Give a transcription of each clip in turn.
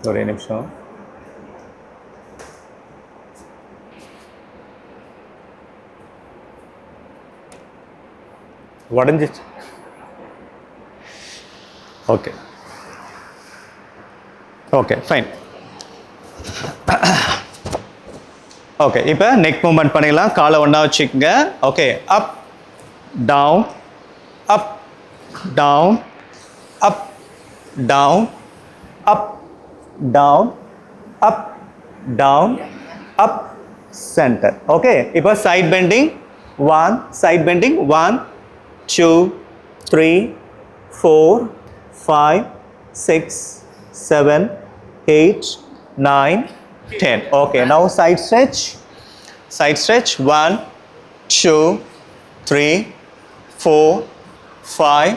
ஒரே நிமிஷம். உடஞ்சிச்சு. Okay okay fine. ஓகே, இப்போ நெக் மூவ்மெண்ட் பண்ணிடலாம். காலை ஒன்றா வச்சுக்கோங்க. Okay, up down up down up down up down up down up centre. Okay, இப்போ side bending 1, side bending 1 2 3 4 5 6 7 8 9 10. Okay, now side stretch. Side stretch 1 2 3 4 5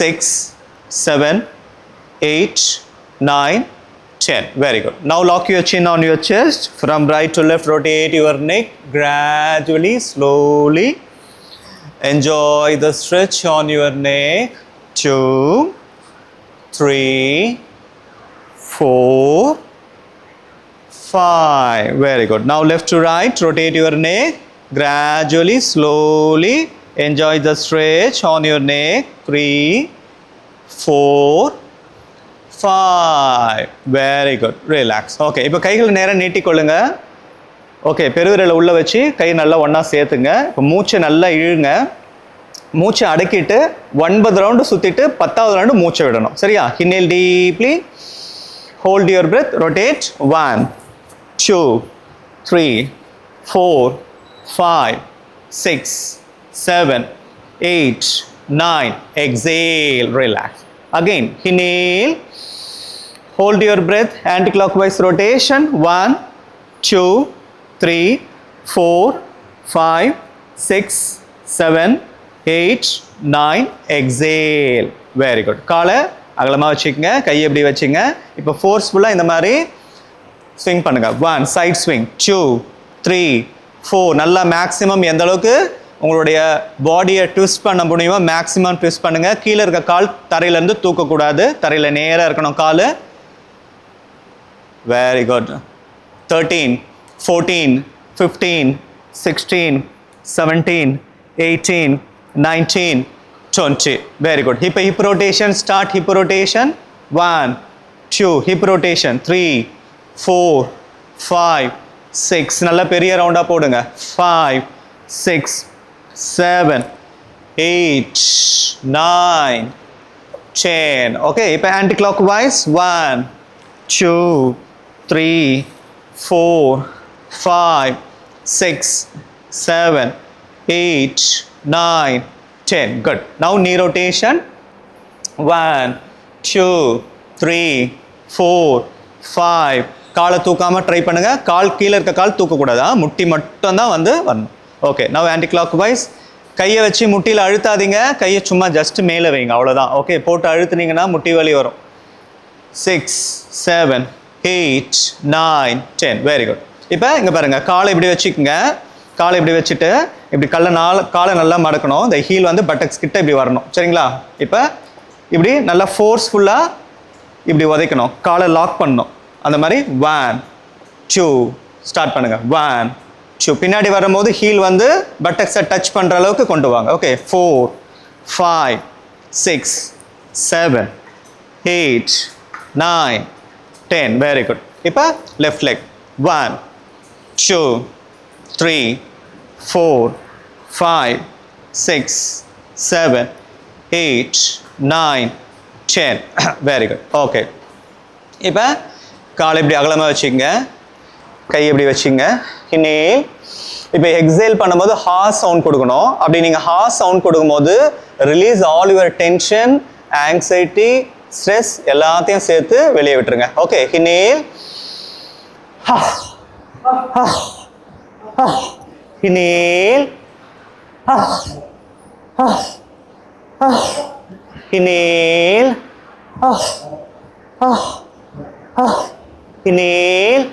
6 7 8 9 10. Very good. Now lock your chin on your chest. From right to left, rotate your neck gradually, slowly. Enjoy the stretch on your neck. 2 3 4 5. Very good. Now left to right, rotate your neck gradually, slowly. Enjoy the stretch on your neck. 3 4 5. Very good. Relax. Okay, இப்போ கைகளை நேரம் நீட்டிக்கொள்ளுங்க. Okay, பெருவிரலை உள்ள வச்சு கை நல்லா ஒன்றா சேர்த்துங்க. இப்போ மூச்சை நல்லா இழுங்க. மூச்சை அடக்கிட்டு 9 ரவுண்டு சுற்றிட்டு 10வது ரவுண்டு மூச்சை விடணும். சரியா? Inhale deeply. Hold your breath. Rotate. 1 2 3 4 5 6 7 8 9. Exhale. Relax. Again, inhale. Hold your breath. Anti-clockwise rotation. 1 2 3 4 5 6 7 8 9. Exhale. Very good. காலை அகலமாக வச்சுக்கோங்க. கையை எப்படி வச்சுங்க. இப்போ ஃபோர்ஸ்ஃபுல்லாக இந்த மாதிரி ஸ்விங் பண்ணுங்க. 1 சைட் ஸ்விங் 2 3 4. நல்லா மேக்ஸிமம் எந்த அளவுக்கு உங்களுடைய பாடியை ட்விஸ்ட் பண்ண முடியுமோ மேக்ஸிமம் ட்விஸ்ட் பண்ணுங்க. கீழே இருக்க கால் தரையிலேருந்து தூக்கக்கூடாது. தரையில் நேராக இருக்கணும் கால். Very good. 13 14 15 16 17 18 19 20. Very good. Hip rotation. Start hip rotation. 1 2. Hip rotation. 3 4 5 6. நல்ல பெரிய ரவுண்டா போடுங்க. 5 6 7 8 9 10. Okay, இப்போ anti clockwise. 1 2 3 4 5 6 7 8 9 10. Good. Now knee rotation. 1 2 3 4 5. காலை தூக்காம ட்ரை பண்ணுங்க. கால் கீழே இருக்க கால் தூக்கக்கூடாது. முட்டி மட்டும் தான் வந்து வரணும். Okay, now anticlockwise. கையை வச்சு முட்டியில் அழுத்தாதீங்க. கையை சும்மா ஜஸ்ட் மேலே வைங்க. அவ்வளோதான். ஓகே, போட்டு அழுத்துனீங்கன்னா முட்டி வலி வரும். 6 7 8 9 10. Very good. இப்போ இங்கே பாருங்க, காலை இப்படி வச்சுக்கோங்க. காலை இப்படி வச்சுட்டு இப்படி காலை நல்லா மடக்கணும். இந்த ஹீல் வந்து பட்டக்ஸ் கிட்ட இப்படி வரணும். சரிங்களா? இப்போ இப்படி நல்லா ஃபோர்ஸ்ஃபுல்லாக இப்படி உதைக்கணும். காலை லாக் பண்ணணும். அந்த மாதிரி 1 2 ஸ்டார்ட் பண்ணுங்க. 1 2. பின்னாடி வரும்போது ஹீல் வந்து பட்டக்ஸை டச் பண்ணுற அளவுக்கு கொண்டு வாங்க. ஓகே, 4 5 6 7 8 9 10. Very good. இப்போ left leg. 1 2 3 4 5 6 7 8 9 10. Very good. Okay, இப்போ காலை இப்படி அகலமாக வச்சுக்கோங்க. கை எப்படி வச்சுங்க. இன்ஹேல். இப்போ எக்ஸேல் பண்ணும்போது ஹார்ஸ் சவுண்ட் கொடுக்கணும். அப்படி நீங்கள் ஹார்ஸ் சவுண்ட் கொடுக்கும்போது release all your tension, anxiety, stress எல்லாத்தையும் சேர்த்து வெளியே விட்டுருங்க. Okay, inhale. Inhale. Inhale. Inhale.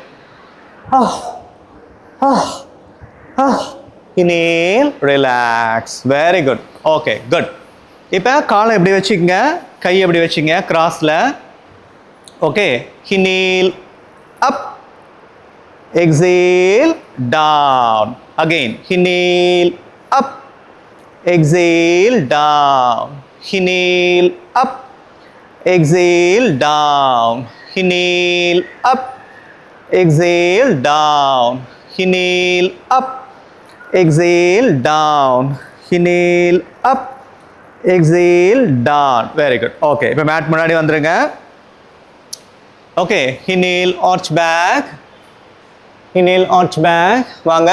Inhale. Relax. Very good. Okay, good. இப்போ காலை எப்படி வச்சுக்கங்க. கை எப்படி வச்சுங்க கிராஸில். Okay, inhale up, exhale down. Again, inhale up, exhale down. Inhale up, exhale down. Inhale up, exhale down. Inhale up, exhale down. Inhale up, exhale down. Very good. Okay, இப்போ mat முன்னாடி வந்துருங்க. Okay, inhale, arch back. Inhale, arch back. வாங்க.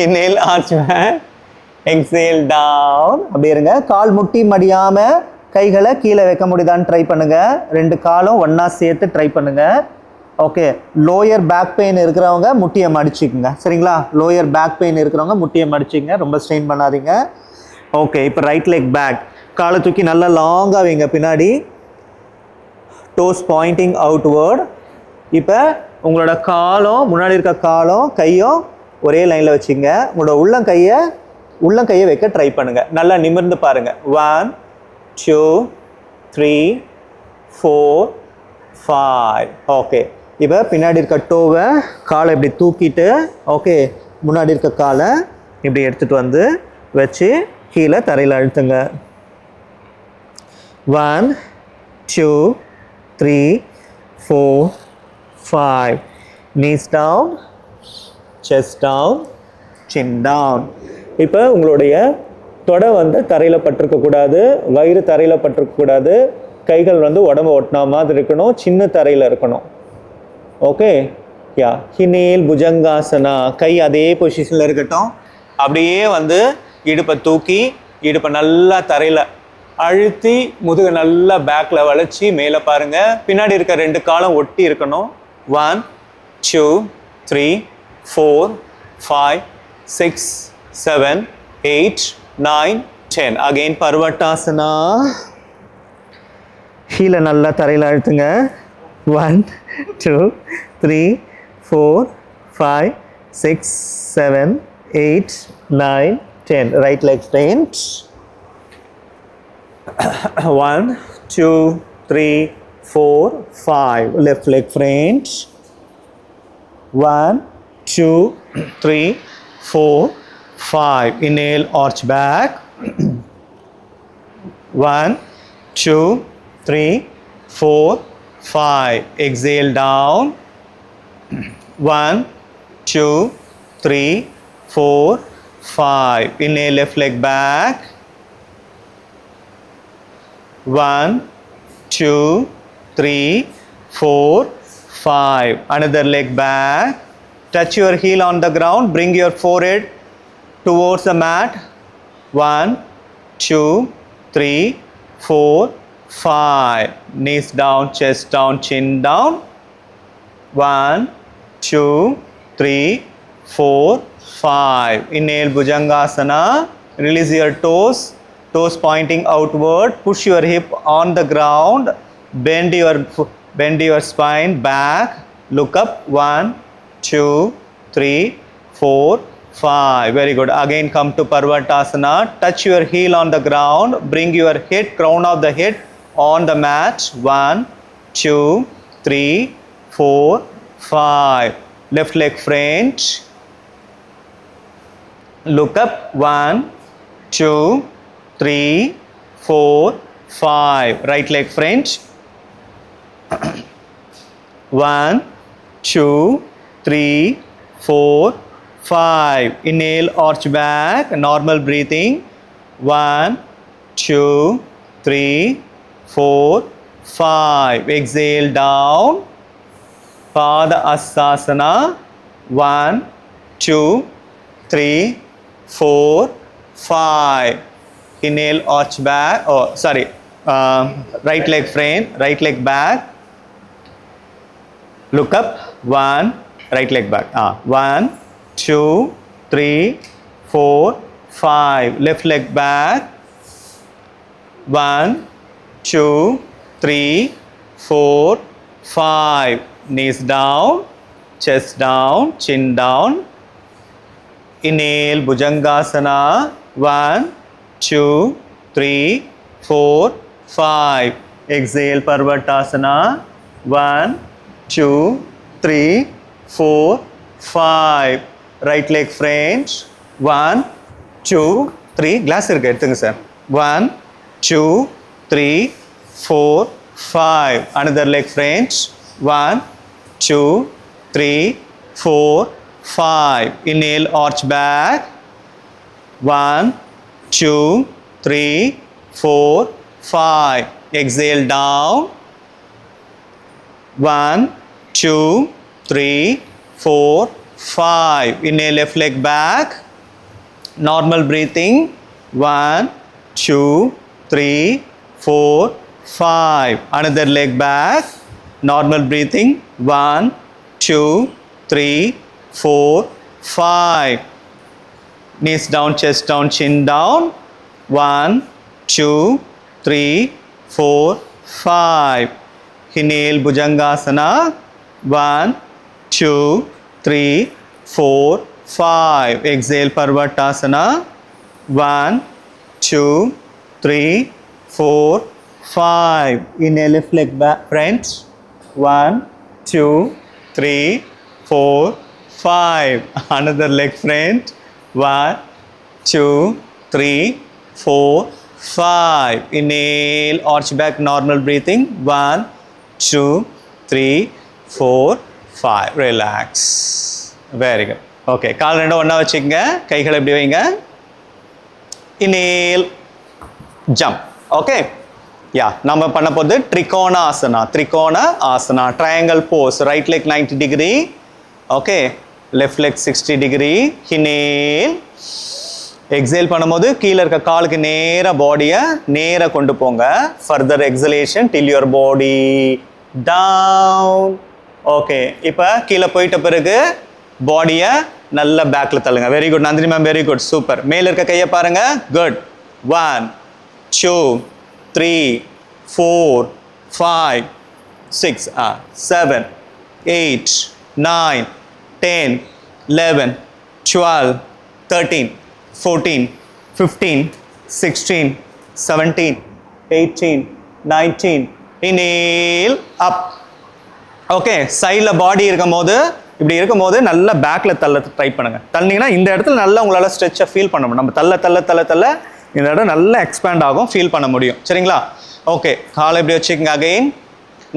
Inhale, arch back. Exhale down. அப்படி இருங்க. கால் முட்டி மடியாம கைகளை கீழே வைக்க முடியுதான்னு ட்ரை பண்ணுங்க. ரெண்டு காலும் ஒண்ணா சேர்த்து ட்ரை பண்ணுங்க. ஓகே, லோயர் பேக் பெயின் இருக்கிறவங்க முட்டியை மடிச்சுக்குங்க. சரிங்களா? லோயர் பேக் பெயின் இருக்கிறவங்க முட்டியை மடிச்சுங்க. ரொம்ப ஸ்ட்ரெயின் பண்ணாதீங்க. ஓகே, இப்போ ரைட் லெக் பேக். காலை தூக்கி நல்லா லாங்காக வைங்க பின்னாடி. Toes pointing outward. இப்போ உங்களோட காலும் முன்னாடி இருக்க காலும் கையும் ஒரே லைனில் வச்சுங்க. உங்களோட உள்ளங்கையை வைக்க ட்ரை பண்ணுங்கள். நல்லா நிமிர்ந்து பாருங்கள். 1 2 3 4 5. ஓகே, இப்போ பின்னாடி இருக்க டோவை காலை இப்படி தூக்கிட்டு, ஓகே, முன்னாடி இருக்க காலை இப்படி எடுத்துகிட்டு வந்து வச்சு கீழே தரையில் அழுத்துங்க. 1 2 3 4 5. knees down, chest down, chin down. இப்போ உங்களுடைய தொடை வந்து தரையில் பட்டிருக்கக்கூடாது, வயிறு தரையில் பட்டிருக்கக்கூடாது, கைகள் வந்து உடம்பு ஒட்டினா மாதிரி இருக்கணும், சின்ன தரையில் இருக்கணும். ஓகே, யா. inhale புஜங்காசனா. கை அதே பொசிஷனில் இருக்கட்டும். அப்படியே வந்து இடுப்பை தூக்கி இடுப்பை நல்லா தரையில் அழுத்தி முதுகு நல்லா பேக்கில் வளைச்சி மேலே பாருங்கள். பின்னாடி இருக்க ரெண்டு காலம் ஒட்டி இருக்கணும். 1 2 3 4 5 6 7 8 9 10. அகெயின் பர்வட்டாசனா. கீழே நல்லா தரையில் அழுத்துங்க. 1 2 3 4 5 6 7 8 9 10. Right leg straight. 1 2 3 4 5. Left leg front. 1 2 3 4 5. Inhale, arch back. 1 2 3 4 5. Exhale down. 1 2 3 4 5. Inhale, left leg back. 1 2 3 4 5. Another leg back. Touch your heel on the ground. Bring your forehead towards the mat. 1 2 3 4 5. Knees down, chest down, chin down. 1 2 3 4 5. Inhale Bhujangasana. Release your toes. Toes pointing outward. Push your hip on the ground. Bend your spine back. Look up. 1 2 3 4 5. Very good. Again come to Parvatasana. Touch your heel on the ground. Bring your head, crown of the head on the mat. 1 2 3 4 5. Left leg front. Look up. 1 2 3 4 5. Right leg front. 1 2 3 4 5. Inhale, arch back. Normal breathing. 1 2 3 4 5. Exhale down. Pada Asasana. 1 2 3 4 5. Inhale, arch back. Oh, sorry. Right leg front, right leg back. Look up. 1. Right leg back. 1 2 3 4 5. Left leg back. 1 2 3 4 5. Knees down, chest down, chin down. Inhale Bhujangasana. 1 2 3 4 5. exhale Parvatasana, 1 2 3 4 5, right leg French, 1 2 3, glass இருக்கு எடுத்துங்க sir, 1 2 3 4 5, another leg French, 1 2 3 4 5, inhale arch back, 1 2 3 4 5, exhale down, 1 2 3 4 5, inhale left leg back, normal breathing, 1 2 3 4 5, another leg back, normal breathing, 1 2 3 4 5, knees down, chest down, chin down, 1 2 3 4 5, inhale Bhujangasana, 1 2 3 4 5, exhale Parvatasana, 1 2 3 4 5, inhale left leg back front, 1 2 3 4 5, another leg front, 1 2 3 4 5, inhale arch back, normal breathing, 1 2 3 4 5, relax, very good. Okay, கால் ரெண்டும் ஒன்றா வச்சுக்கங்க, கைகளை எப்படி வைங்க, inhale jump. Okay, yeah, நம்ம பண்ண போகிறது Trikona Asana, Trikona Asana, triangle pose, right leg 90 degree, okay, left leg 60 degree, inhale, exhale பண்ணும்போது கீழே இருக்க காலுக்கு நேராக பாடியை நேராக கொண்டு போங்க, further exhalation till your body down. Okay, இப்போ கீழே போயிட்ட பிறகு பாடியை நல்லா பேக்கில் தள்ளுங்க, very good Nandini ma'am, very good, super. மேலே இருக்க கையை பாருங்க, குட், 1 2 3 4 5 6 7 8 9 10 11 12 13 14 15 16 17 18 19, inhale up. ஓகே, சைடில் பாடி இருக்கும் போது இப்படி இருக்கும் போது நல்லா பேக்கில் தள்ள ட்ரை பண்ணுங்கள். தள்ளிங்கன்னா இந்த இடத்துல நல்லா உங்களால் ஸ்ட்ரெச்சை ஃபீல் பண்ண முடியும். நம்ம தள்ள தள்ள தள்ள தள்ள இந்த இடம் நல்லா எக்ஸ்பேண்ட் ஆகும், ஃபீல் பண்ண முடியும். சரிங்களா? ஓகே, காலை இப்படி வச்சுக்கோங்க. அகைன்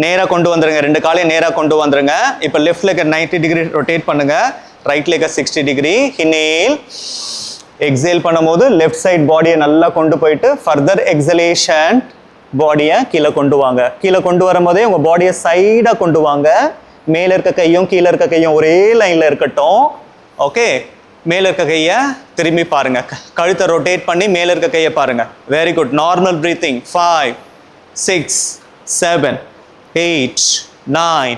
நேராக கொண்டு வந்துருங்க, ரெண்டு காலையும் நேராக கொண்டு வந்துருங்க. இப்போ லெஃப்ட் லெக்கை 90 டிகிரி ரொட்டேட் பண்ணுங்கள், ரைட் லெக்கை 60 டிகிரி. இன்ஹேல், எக்ஸேல் பண்ணும்போது லெஃப்ட் சைட் பாடியை நல்லா கொண்டு போயிட்டு ஃபர்தர் எக்ஸலேஷன் பாடியை கீழே கொண்டு வாங்க. கீழே கொண்டு வரும்போதே உங்கள் பாடியை சைடாக கொண்டு வாங்க. மேலே இருக்க கையும் கீழே இருக்க கையும் ஒரே லைனில் இருக்கட்டும். ஓகே, மேலே இருக்க கையை திரும்பி பாருங்க, கழுத்தை ரொட்டேட் பண்ணி மேலே இருக்க கையை பாருங்க. Very good. Normal breathing. 5 6 7 8 9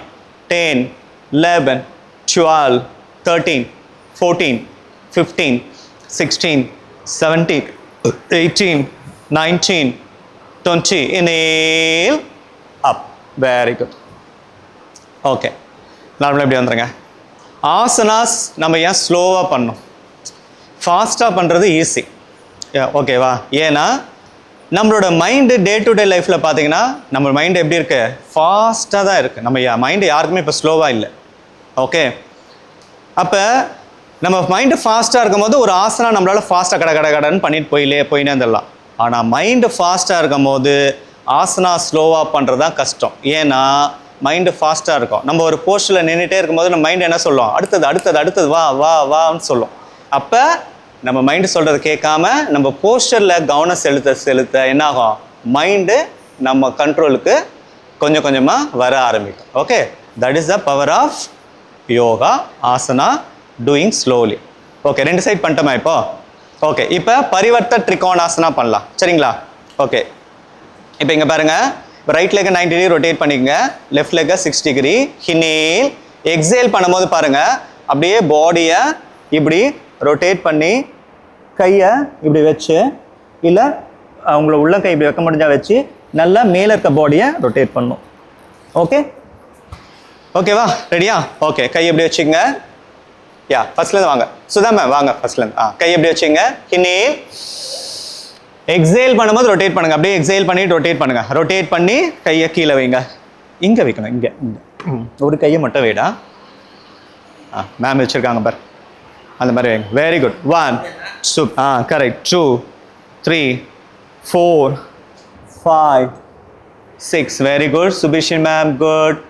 10 11 12 13 14 15 16 17 18 19 20. Inhale up. Very good. Okay, நார்மலாக இப்படி வந்துடுங்க. ஆசனாஸ் நம்ம ஏன் ஸ்லோவாக பண்ணோம்? ஃபாஸ்ட்டாக பண்ணுறது ஈஸி, ஓகேவா? ஏன்னா நம்மளோட மைண்டு டே டு டே லைஃப்பில் பார்த்தீங்கன்னா நம்ம மைண்டு எப்படி இருக்கு? ஃபாஸ்ட்டாக தான் இருக்குது. நம்ம மைண்டு யாருக்குமே இப்போ ஸ்லோவாக இல்லை. ஓகே, அப்போ நம்ம மைண்டு ஃபாஸ்ட்டாக இருக்கும் போது ஒரு ஆசனா நம்மளால் ஃபாஸ்ட்டாக கடன்னு பண்ணிட்டு போயினே இருந்துடலாம். ஆனால் மைண்டு ஃபாஸ்ட்டாக இருக்கும் போது ஆசனா ஸ்லோவாக பண்ணுறது தான் கஷ்டம். ஏன்னா மைண்டு ஃபாஸ்ட்டாக இருக்கும். நம்ம ஒரு போஸ்டரில் நின்றுட்டே இருக்கும்போது நம்ம மைண்டு என்ன சொல்லும்? அடுத்தது அடுத்தது அடுத்தது வா வா வான்னு சொல்லும். அப்போ நம்ம மைண்டு சொல்கிறது கேட்காம நம்ம போஸ்டரில் கவனம் செலுத்த என்னாகும்? மைண்டு நம்ம கண்ட்ரோலுக்கு கொஞ்சம் கொஞ்சமாக வர ஆரம்பிக்கும். Okay, that is the power of yoga asana doing slowly. Okay, ரெண்டு சைட் பண்ணிட்டோமா இப்போ? ஓகே, இப்போ பரிவர்த்த ட்ரிகோணாசனா பண்ணலாம். சரிங்களா? ஓகே, இப்போ இங்கே பாருங்கள், இப்போ ரைட் லெக்கை 90 டிகிரி ரொட்டேட் பண்ணிக்கங்க, லெஃப்ட் லெக்கை 60 டிகிரி. இன்ஹேல், எக்ஸேல் பண்ணும்போது பாருங்கள், அப்படியே பாடியை இப்படி ரொட்டேட் பண்ணி கையை இப்படி வச்சு, இல்லை அவங்கள உள்ள கை இப்படி வைக்க முடிஞ்சா வச்சு நல்லா மேலே இருக்க பாடியை ரொட்டேட் பண்ணும். ஓகே, ஓகேவா? ரெடியா? ஓகே, கை எப்படி வச்சுக்கங்க. ஃபர்ஸ்ட்லேருந்து வாங்க. சுதா மேம் வாங்க ஃபர்ஸ்ட்லேருந்து. கை எப்படி வச்சுங்க. இன்ஹேல், எக்ஸேல் பண்ணும்போது ரொட்டேட் பண்ணுங்க. அப்படியே எக்ஸேல் பண்ணிட்டு ரொட்டேட் பண்ணுங்க. ரொட்டேட் பண்ணி கையை கீழே வைங்க. இங்கே வைக்கணும். இங்கே ஒரு கையை மட்டும் வைடா. மேம் வச்சுருக்காங்க பார், அந்த மாதிரி வைங்க. Very good. 1 correct. 2 3 4 5 6 very good. Subishan ma'am good,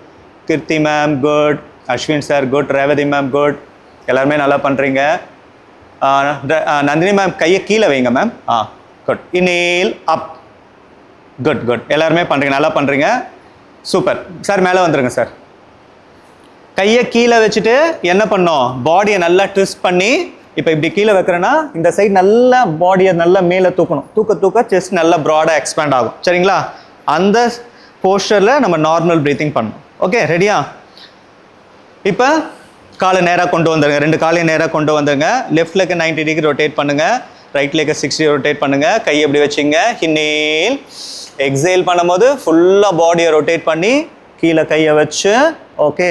Keerthi ma'am good, Ashwin sir good, Revathi ma'am good. எல்லாருமே நல்லா பண்ணுறீங்க. நந்தினி மேம் கையை கீழே வைங்க ma'am. Good. Inhale up. Good good. எல்லாருமே பண்ணுறீங்க, நல்லா பண்ணுறீங்க. Super sir. மேலே வந்துடுங்க சார். கையை கீழே வச்சுட்டு என்ன பண்ணோம், பாடியை நல்லா ட்விஸ்ட் பண்ணி, இப்போ இப்படி கீழே வைக்கிறேன்னா இந்த சைடு நல்லா பாடியை நல்லா மேலே தூக்கணும். தூக்க செஸ்ட் நல்லா ப்ராடாக எக்ஸ்பேண்ட் ஆகும். சரிங்களா? அந்த போஸ்டரில் நம்ம நார்மல் ப்ரீத்திங் பண்ணணும். ஓகே, ரெடியா? இப்போ காலை நேராக கொண்டு வந்துடுங்க. 2 காலையும் நேராக கொண்டு வந்துடுங்க. லெஃப்ட் லெக்கை 90 டிகிரி ரொட்டேட் பண்ணுங்கள். ரைட் லெக்கை 60 ரொட்டேட் பண்ணுங்கள். கையை எப்படி வச்சுங்க. இன்ஹேல். எக்ஸேல் பண்ணும்போது ஃபுல்லாக பாடியை ரொட்டேட் பண்ணி கீழே கையை வச்சு, ஓகே,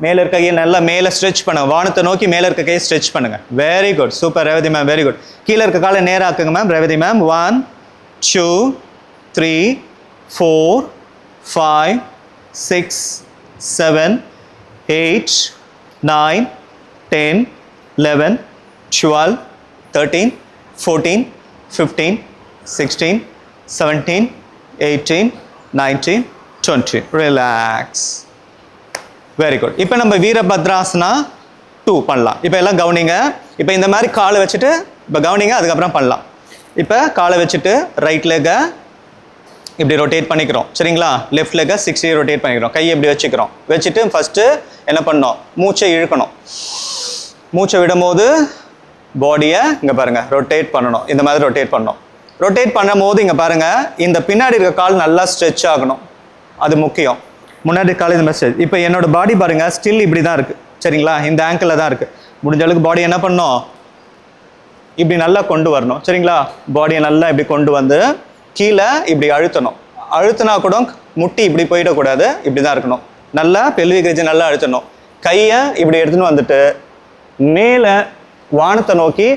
மேலே இருக்க கையை நல்லா மேலே ஸ்ட்ரெச் பண்ணுங்க. வானத்தை நோக்கி மேலே இருக்க கையை ஸ்ட்ரெச் பண்ணுங்க. Very good. Super Revathi ma'am, very good. கீழே இருக்க காலை நேராக ஆக்குங்க ma'am. Revathi ma'am 1 2 3 4 5 6 7 8 9 10 11 12 13 14 15 16 17 18 19 20. Relax. Very good. இப்போ நம்ம வீரபத்ராசனா 2 பண்ணலாம். இப்போ எல்லாம் கவனிங்க. இப்போ இந்த மாதிரி காலை வச்சுட்டு இப்போ கவனிங்க, அதுக்கப்புறம் பண்ணலாம். இப்போ காலை வச்சுட்டு ரைட் லெக்கை இப்படி ரொட்டேட் பண்ணிக்கிறோம். சரிங்களா? லெஃப்ட் லெக்கை 60 ரொட்டேட் பண்ணிக்கிறோம். கையை இப்படி வச்சுக்கிறோம். வச்சுட்டு ஃபஸ்ட்டு என்ன பண்ணோம், மூச்சை இழுக்கணும். மூச்சை விடும்போது பாடியை இங்கே பாருங்கள் ரொட்டேட் பண்ணணும். இந்த மாதிரி ரொட்டேட் பண்ணணும். ரொட்டேட் பண்ணும் போது இங்கே பாருங்கள், இந்த பின்னாடி இருக்க கால் நல்லா ஸ்ட்ரெச் ஆகணும். அது முக்கியம். முன்னாடி கால் இந்த மாதிரி ஸ்ட்ரெச். இப்போ என்னோட பாடி பாருங்கள் ஸ்டில் இப்படி தான் இருக்குது. சரிங்களா? இந்த ஆங்கிளில் தான் இருக்குது. முடிஞ்ச அளவுக்கு பாடி என்ன பண்ணணும், இப்படி நல்லா கொண்டு வரணும். சரிங்களா? பாடியை நல்லா இப்படி கொண்டு வந்து கீழே இப்படி அழுத்தணும். அழுத்தினா கூட முட்டி இப்படி போயிடக்கூடாது, இப்படி தான் இருக்கணும். நல்லா பெல்விக் ரீஜன் நல்லா அழுத்தணும். கையை இப்படி எடுத்துன்னு வந்துட்டு மேலே வானத்தை நோக்கி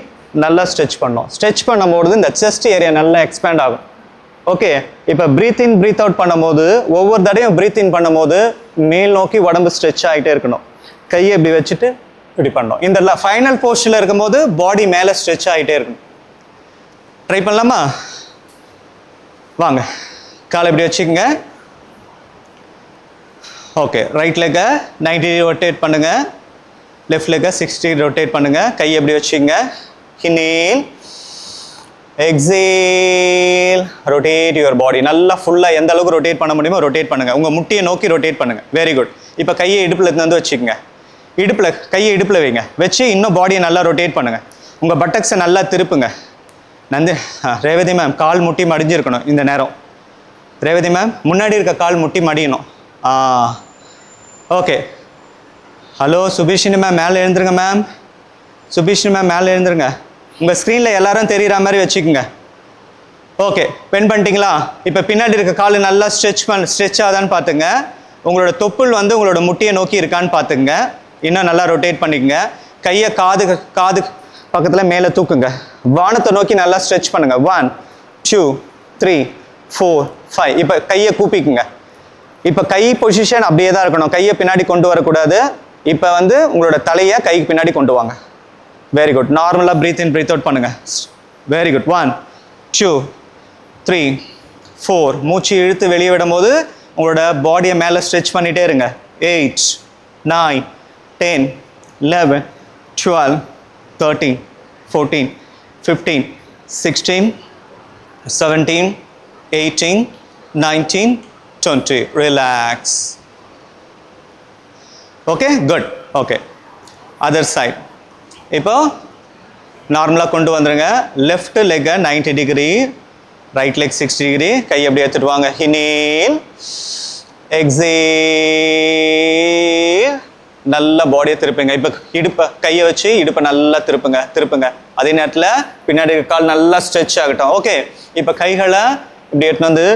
நல்லா ஸ்ட்ரெச் பண்ணணும். ஸ்ட்ரெச் பண்ணும்போது இந்த செஸ்ட் ஏரியா நல்லா எக்ஸ்பேண்ட் ஆகும். ஓகே, இப்போ ப்ரீத் இன் ப்ரீத் அவுட் பண்ணும்போது ஒவ்வொரு தடையும் ப்ரீத் இன் பண்ணும்போது மேல் நோக்கி உடம்பு ஸ்ட்ரெச் ஆகிட்டே இருக்கணும். கையை இப்படி வச்சுட்டு இப்படி பண்ணணும். இந்த ஃபைனல் போஸ்டில் இருக்கும்போது பாடி மேலே ஸ்ட்ரெச் ஆகிட்டே இருக்கணும். ட்ரை பண்ணலாமா? வாங்க, காலை இப்படி வச்சுக்கோங்க. ஓகே, ரைட் லெக்கை 90 ரொட்டேட் பண்ணுங்கள். லெஃப்ட் லெக்கை 60 ரொட்டேட் பண்ணுங்கள். கையை எப்படி வச்சுக்கோங்க. Inhale, exhale, rotate your body. நல்லா ஃபுல்லாக எந்த அளவுக்கு ரொட்டேட் பண்ண முடியுமோ ரொட்டேட் பண்ணுங்கள். உங்கள் முட்டியை நோக்கி ரொட்டேட் பண்ணுங்கள். Very good. இப்போ கையை இடுப்பில் வந்து வச்சுக்கோங்க. கையை இடுப்பில் வைங்க. வச்சு இன்னும் பாடியை நல்லா ரொட்டேட் பண்ணுங்கள். உங்கள் பட்டக்ஸை நல்லா திருப்புங்க. ரேவதி மேம் கால் முட்டி மடிஞ்சிருக்கணும் இந்த நேரம். ரேவதி மேம் முன்னாடி இருக்க கால் முட்டி மடியணும். ஓகே. ஹலோ சுபிஷினி மேம், மேலே எழுந்துருங்க மேம். சுபிஷினி மேம் மேலே எழுந்துருங்க. உங்கள் ஸ்க்ரீனில் எல்லாரும் தெரிகிற மாதிரி வச்சுக்கோங்க. ஓகே, பென் பண்ணிட்டீங்களா? இப்போ பின்னாடி இருக்க கால் நல்லா ஸ்ட்ரெச் ஆகுதான்னு பார்த்துங்க. உங்களோட தொப்புள் வந்து உங்களோட முட்டியை நோக்கி இருக்கான்னு பார்த்துங்க. இன்னும் நல்லா ரொட்டேட் பண்ணிக்கங்க. கையை காது பக்கத்தில் மேலே தூக்குங்க. வானத்தை நோக்கி நல்லா ஸ்ட்ரெச் பண்ணுங்க. 1 2 3 4 5. இப்போ கையை கூப்பிக்குங்க. இப்போ கை பொசிஷன் அப்படியே தான் இருக்கணும். கையை பின்னாடி கொண்டு வரக்கூடாது. இப்போ வந்து உங்களோட தலையை கைக்கு பின்னாடி கொண்டு வாங்க. Very good. நார்மலாக ப்ரீத் இன் ப்ரீத் அவுட் பண்ணுங்க. Very good. 1 2 3 4. மூச்சு இழுத்து வெளியே விடும் போது உங்களோட பாடியை மேலே ஸ்ட்ரெச் பண்ணிகிட்டே இருங்க. 8 9 10 11 12 13 14 15 16 17 18 19 20. Relax. Okay, good. Okay, other side. இப்போ நார்மலாக கொண்டு வந்துடுங்க. லெஃப்ட் லெக்கை 90 டிகிரி, ரைட் லெக் 60 டிகிரி. கை அப்படியே எடுத்துட்டு வாங்க. Inhale, exhale. நல்லா பாடியை திருப்புங்க. இப்போ கையை வச்சு இடுப்பை நல்லா திருப்புங்க. அதே நேரத்தில் பின்னாடி கால் நல்லா ஸ்ட்ரெச் ஆகட்டும். ஓகே, இப்போ கைகளை இப்படி எடுத்துன்னு வந்து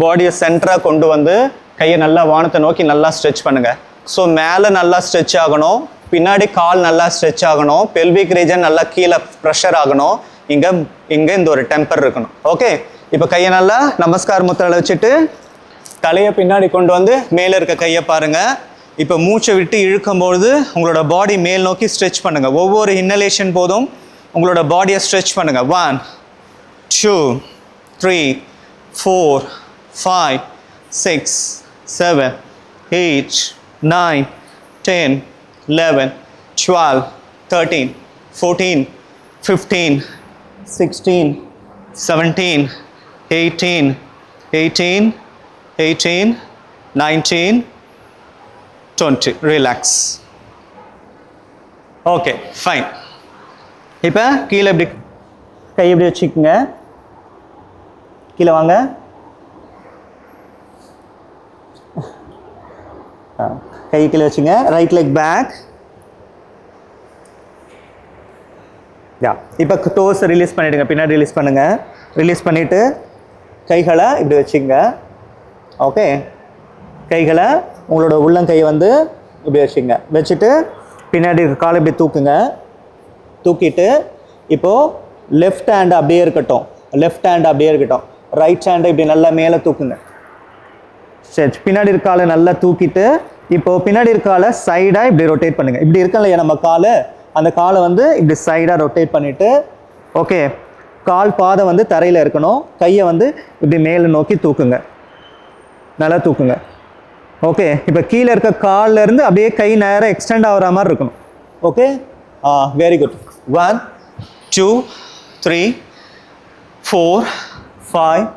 பாடியை சென்டராக கொண்டு வந்து கையை நல்லா வானத்தை நோக்கி நல்லா ஸ்ட்ரெச் பண்ணுங்க. ஸோ மேலே நல்லா ஸ்ட்ரெச் ஆகணும், பின்னாடி கால் நல்லா ஸ்ட்ரெச் ஆகணும், பெல்விக் ரீஜன் நல்லா கீழே ப்ரெஷர் ஆகணும். இங்கே இங்கே இந்த ஒரு டெம்பர் இருக்கணும். ஓகே, இப்போ கையை நல்லா நமஸ்கார் முத்திரையில் வச்சுட்டு தலையை பின்னாடி கொண்டு வந்து மேலே இருக்க கையை பாருங்கள். இப்போ மூச்சை விட்டு இழுக்கும்பொழுது உங்களோட பாடி மேல் நோக்கி ஸ்ட்ரெச் பண்ணுங்கள். ஒவ்வொரு இன்னலேஷன் போதும் உங்களோட பாடியை ஸ்ட்ரெச் பண்ணுங்கள். 1 2 3 4 5 6 7 8 9 10 11 12 13 14 15 16 17 18 18 18 19 20. ரிலாக்ஸ். Okay, fine. இப்போ கீழே இப்படி கை எப்படி வச்சுக்கோங்க. கீழே வாங்க. கை கீழே வச்சுங்க. Right leg back. இப்போ டோஸை ரிலீஸ் பண்ணிவிடுங்க. பின்னாடி ரிலீஸ் பண்ணுங்கள். ரிலீஸ் பண்ணிவிட்டு கைகளை இப்படி வச்சுங்க. ஓகே, கைகளை உங்களோட உள்ளங்கை வந்து இப்படி வச்சுங்க. வச்சுட்டு பின்னாடி காலை இப்படி தூக்குங்க. தூக்கிட்டு இப்போது லெஃப்ட் ஹேண்டு அப்படியே இருக்கட்டும். லெஃப்ட் ஹேண்டு அப்படியே இருக்கட்டும். ரைட் ஹேண்டை இப்படி நல்லா மேலே தூக்குங்க. சரி, பின்னாடி இருக்காலை நல்லா தூக்கிட்டு இப்போது பின்னாடி இருக்காலை சைடாக இப்படி ரொட்டேட் பண்ணுங்கள். இப்படி இருக்கல இல்லையா நம்ம காலை, அந்த காலை வந்து இப்படி சைடாக ரொட்டேட் பண்ணிவிட்டு ஓகே, கால் பாதம் வந்து தரையில் இருக்கணும். கையை வந்து இப்படி மேலே நோக்கி தூக்குங்க. நல்லா தூக்குங்க. ஓகே, இப்போ கீழே இருக்க கால்லேருந்து அப்படியே கை நேரம் எக்ஸ்டெண்ட் ஆகிற மாதிரி இருக்கணும். Okay, very good. 1 2 3 4 5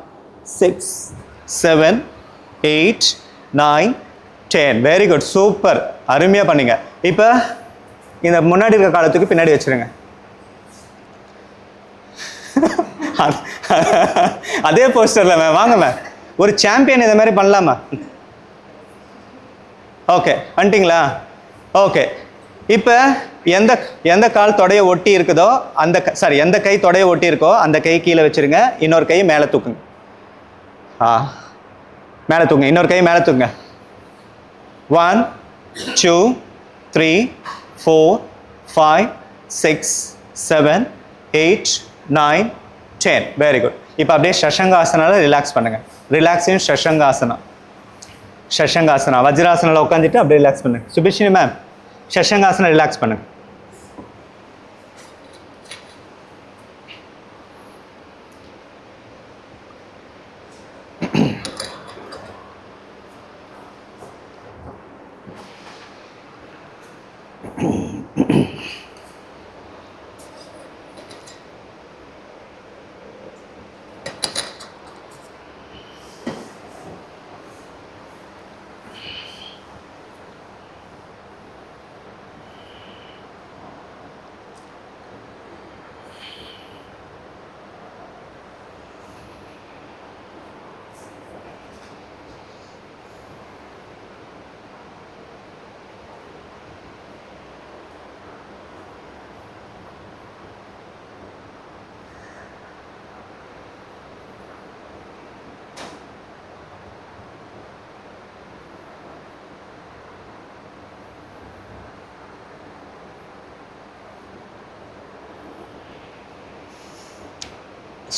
6 7 8 9 10. Very good, super, அருமையாக பண்ணீங்க. இப்போ இந்த முன்னாடி இருக்க காலத்துக்கு பின்னாடி வச்சுருங்க. அதே போஸ்டரில் மேம் வாங்க மேம், ஒரு சாம்பியன் இதை மாதிரி பண்ணலாமா? ஓகே, வந்துட்டிங்களா? ஓகே, இப்போ எந்த எந்த கால் தொடையை ஒட்டி இருக்குதோ அந்த எந்த கை தொடையை ஒட்டி இருக்கோ அந்த கை கீழே வச்சுருங்க. இன்னொரு கை மேலே தூக்குங்க. மேலே தூக்குங்க. இன்னொரு கை மேலே தூக்குங்க. 1 2 3 4 5 6 7 8 9 10. Very good. இப்போ அப்படியே ஷஷங்காசனால ரிலாக்ஸ் பண்ணுங்கள். ரிலாக்ஸிங் ஷஷங்காசனா. ஷஷங்காசனா வஜ்ராசனில் உட்காந்துட்டு அப்படியே ரிலாக்ஸ் பண்ணுங்க. சுபிஷினி மேம், ஷஷங்காசனா ரிலாக்ஸ் பண்ணுங்க.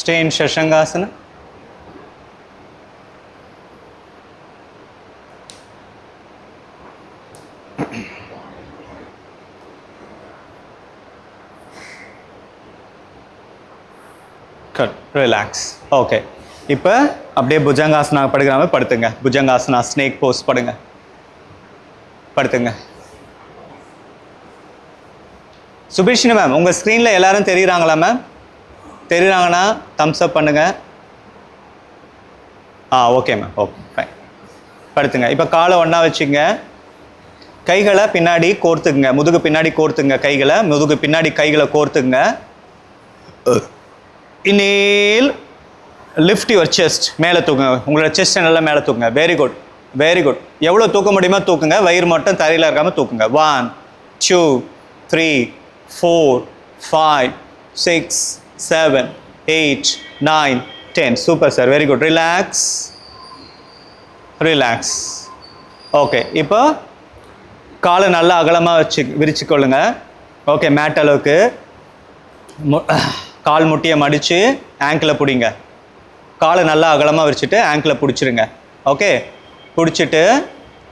Stay in Shashangasana. Good. Relax. Okay. இப்போ அப்படியே புஜங்காசனா படுக்கிற மாதிரி படுத்துங்க. புஜங்காசனா ஸ்னேக் போஸ் படுங்க. படுத்துங்க. சுபிஷினி மேம், உங்கள் ஸ்க்ரீனில் எல்லாரும் தெரியுறாங்களா மேம்? தெரியுறாங்கன்னா தம்ஸ் அப் பண்ணுங்க. Okay ma'am, okay fine. படுத்துங்க. இப்போ காலை ஒன்றா வச்சுங்க. கைகளை பின்னாடி கோர்த்துக்குங்க. முதுகு பின்னாடி கோர்த்துங்க. கைகளை முதுகு பின்னாடி கைகளை கோர்த்துங்க. Inhale lift your chest. மேலே தூக்குங்க. உங்களோட செஸ்ட்டை நல்லா மேலே தூக்குங்க. Very good, very good. எவ்வளோ தூக்க முடியுமோ தூக்குங்க. வயிறு மட்டும் தரையில் இருக்காமல் தூக்குங்க. 1 2 3 4 5 6 7 8 9 10. Super sir, very good. Relax, relax. Okay, இப்போ காலை நல்லா அகலமாக விரிச்சுக்கொள்ளுங்க. ஓகே, மேட் அளவுக்கு கால் முட்டியை மடித்து ஆங்கிளை பிடிங்க. காலை நல்லா அகலமாக வச்சுட்டு ஆங்கிளை பிடிச்சிருங்க. ஓகே, பிடிச்சிட்டு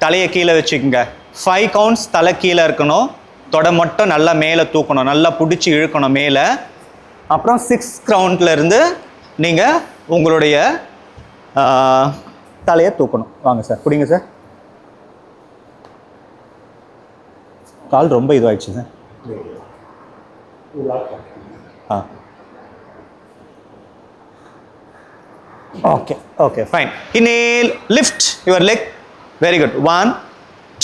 தலையை கீழே வச்சுக்கோங்க. 5 கவுண்ட்ஸ் தலை கீழே இருக்கணும். தொடை மட்டும் நல்லா மேலே தூக்கணும், நல்லா பிடிச்சி இழுக்கணும் மேலே. அப்புறம் 6 கவுண்ட்லேருந்து நீங்கள் உங்களுடைய தலையை தூக்கணும். வாங்க சார், பிடிங்க சார். கால் ரொம்ப இதுவாகிடுச்சு sir. Okay okay fine. Inhale, lift your leg. Very good. 1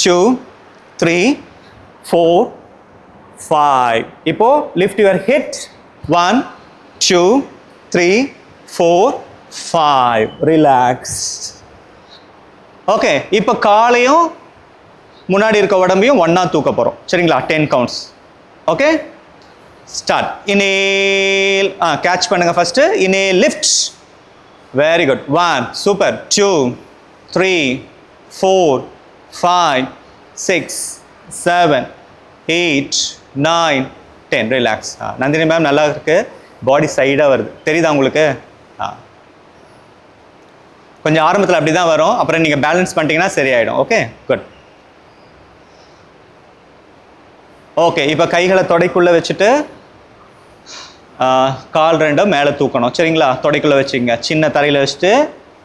2 3 4 5. இப்போ lift your head. 1 2 3 4 5. Relax. Okay, இப்போ காலையும் முன்னாடி இருக்க உடம்பையும் ஒன்றா தூக்க போகிறோம். சரிங்களா? 10 counts. Okay, start. Inhale, catch பண்ணுங்கள் first. Inhale, lift. Very good. 1, super. 2 3 4 5 6 7 8 9 10. Relax. Nandini ma'am நல்லா இருக்கு. பாடி சைடாக வருது, தெரியுதா உங்களுக்கு? கொஞ்சம் ஆரம்பத்தில் அப்படி தான் வரும், அப்புறம் நீங்கள் பேலன்ஸ் பண்ணிட்டீங்கன்னா சரியாயிடும். Okay, good. ஓகே, இப்போ கைகளை தொடைக்குள்ளே வச்சுட்டு கால் ரெண்டும் மேலே தூக்கணும். சரிங்களா? தொடைக்குள்ளே வச்சுக்கோங்க. சின்ன தரையில் வச்சுட்டு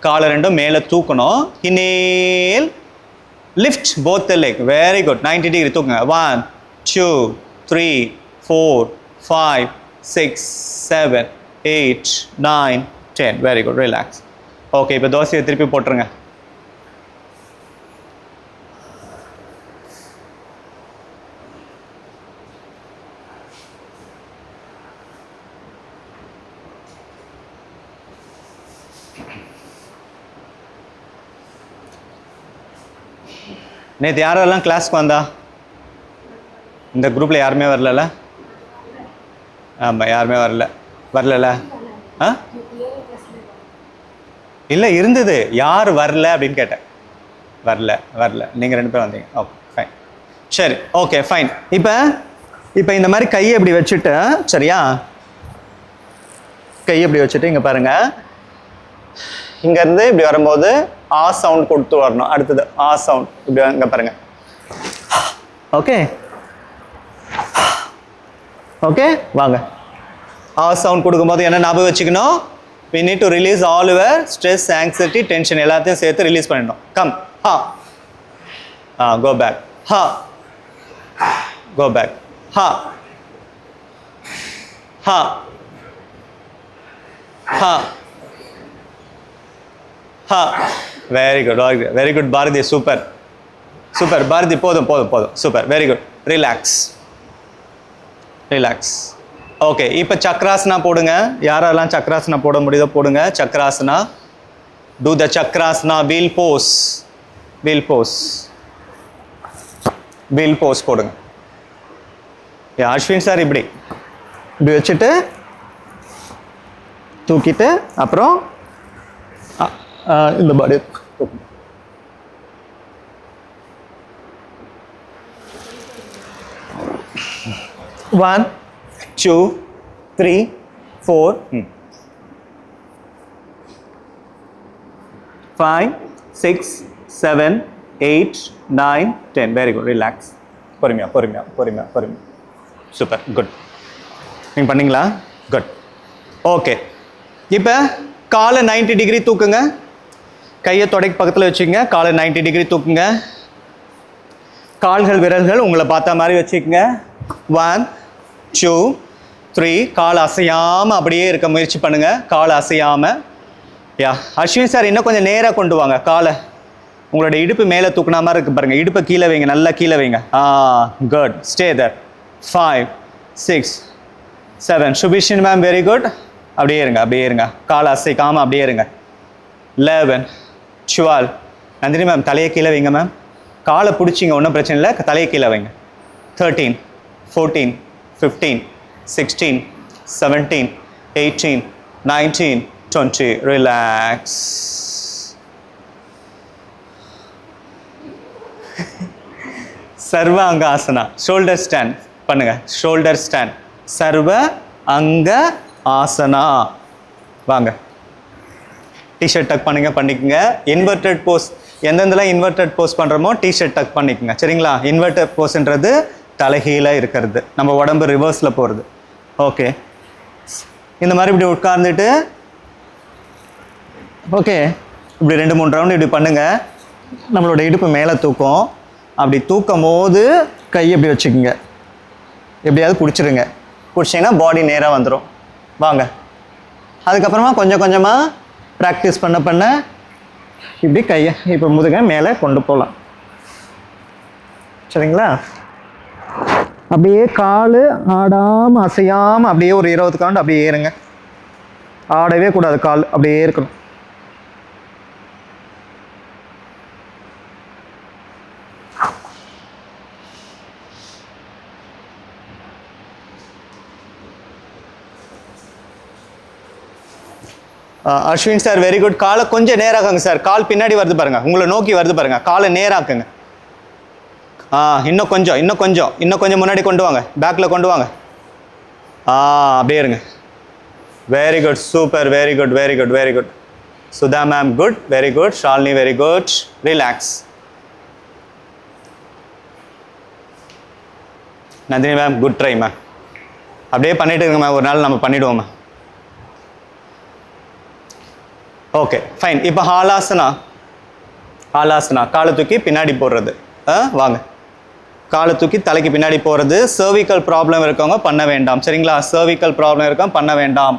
காலை ரெண்டும் மேலே தூக்கணும். Inhale, lift both the leg. Very good. 90 degree தூக்குங்க. 1 2 3 4 5 6 7 8 9 10. Very good. Relax. ஓகே, இப்போ தோசையை திருப்பி போட்டுருங்க. நேற்று யாரெல்லாம் கிளாஸ்க்கு வந்தா? இந்த குரூப்பில் யாருமே வரல? ஆமாம், யாருமே வரல. இல்லை, இருந்தது. யார் வரல அப்படின்னு கேட்டேன். வரல. நீங்கள் 2 பேரும் வந்தீங்க. Okay fine. சரி, ஓகே ஃபைன். இப்போ இந்த மாதிரி கையை இப்படி வச்சுட்டு, சரியா? கையை இப்படி வச்சுட்டு இங்கே பாருங்கள். இங்கேருந்து இப்படி வரும்போது ஆ சவுண்ட் கொடுத்து வரணும். அடுத்தது ஆ சவுண்ட். இப்படி இங்கே பாருங்க. ஓகே ஓகே, வாங்க. ஆ சவுண்ட் கொடுக்கும்போது என்ன ஞாபகம் வச்சுக்கணும்? we need to release all your stress, anxiety, tension எல்லாத்தையும் சேர்த்து ரிலீஸ் பண்ணிடணும். கம். ஹா. go back. ஹா. go back. ஹா. ஹா. ஹா. ஹா. Very good Bharathi. Super Bharathi. போதும். Super, very good. Relax. Okay, இப்போ சக்ராசனா போடுங்க. யாரெல்லாம் சக்ராசனா போட முடியுதோ போடுங்க. Chakrasana. Do the chakrasana. Wheel pose போடுங்க. அஸ்வின் சார் இப்படி வச்சுட்டு தூக்கிட்டு அப்புறம் இந்த பாடி 1 2 3 4 5 6 7 8 9 10. Very good. ரிலாக்ஸ். பொறுமையா. Super, good. நீங்கள் பண்ணீங்களா? குட். ஓகே, இப்போ காலை 90 டிகிரி தூக்குங்க. கையை தொடைக்கு பக்கத்தில் வச்சுக்கோங்க. காலை 90 டிகிரி தூக்குங்க. கால்கள் விரல்கள் உங்களை பார்த்த மாதிரி வச்சுக்கோங்க. 1 2 3. கால் அசையாமல் அப்படியே இருக்க முயற்சி பண்ணுங்கள். கால் அசையாமல். அஸ்வின் சார் இன்னும் கொஞ்சம் நேராக கொண்டு வாங்க. காலை உங்களோட இடுப்பு மேலே தூக்குன மாதிரி இருக்குது பாருங்கள். இடுப்பை கீழே வைங்க, நல்லா கீழே வைங்க. குட். ஸ்டே தர். 5 6 7. Subishan ma'am, very good. அப்படியே இருங்க. காலை அசைக்காமல் அப்படியே இருங்க. 11 12. நந்தினி மேம், தலையை கீழே வைங்க மேம். காலை பிடிச்சிங்க, ஒன்றும் பிரச்சனை இல்லை. தலையை கீழே வைங்க. 13 14 15 16 17 18 19 20. ரிலாக்ஸ். சர்வ அங்க ஆசனா. ஷோல்டர் ஸ்டாண்ட் பண்ணுங்க. Shoulder stand. சர்வ அங்க ஆசனா. வாங்க, டிஷர்ட் டக் பண்ணிக்கோங்க. இன்வெர்டட் போஸ், எந்தெந்தெல்லாம் இன்வெர்டட் போஸ் பண்ணுறோமோ டிஷர்ட் டக் பண்ணிக்கோங்க. சரிங்களா? இன்வெர்டட் போஸ்ன்றது தலைகீழ இருக்கிறது, நம்ம உடம்பு ரிவர்ஸில் போகிறது. ஓகே, இந்த மாதிரி இப்படி உட்கார்ந்துட்டு ஓகே இப்படி 2-3 ரவுண்டு இப்படி பண்ணுங்கள். நம்மளோட இடுப்பு மேலே தூக்கும். அப்படி தூக்கும் போது கையை இப்படி வச்சுக்கோங்க, எப்படியாவது பிடிச்சிருங்க. பிடிச்சிங்கன்னா பாடி நேராக வந்துடும். வாங்க, அதுக்கப்புறமா கொஞ்சம் கொஞ்சமாக ப்ராக்டிஸ் பண்ண இப்படி கையை இப்போ முதுகை மேலே கொண்டு போகலாம். சரிங்களா? அப்படியே கால் ஆடாமல் அசையாமல் அப்படியே ஒரு 20 கவுண்ட் அப்படியே ஏறுங்க. ஆடவே கூடாது, கால் அப்படியே இருக்கணும். Ashwin sir very good. காலை கொஞ்சம் நேராக்குங்க சார். கால் பின்னாடி வருது பாருங்க, உங்களை நோக்கி வருது பாருங்க. காலை நேராக்குங்க. இன்னும் கொஞ்சம் முன்னாடி கொண்டு வாங்க, பேக்கில் கொண்டு வாங்க. அப்படியே இருங்க. Very good, super, very good. Sudha ma'am good, very good. Shalini very good. Relax. Nandini ma'am good try ma'am. அப்படியே பண்ணிட்டு இருங்க மேம், ஒரு நாள் நம்ம பண்ணிவிடுவோம் மேம். Okay fine. இப்போ ஹாலாசனா, காலை தூக்கி பின்னாடி போடுறது. வாங்க, காலை தூக்கி தலைக்கு பின்னாடி போகிறது. சர்விக்கல் ப்ராப்ளம் இருக்கவங்க பண்ண வேண்டாம். சரிங்களா? சர்விக்கல் ப்ராப்ளம் இருக்கவங்க பண்ண வேண்டாம்.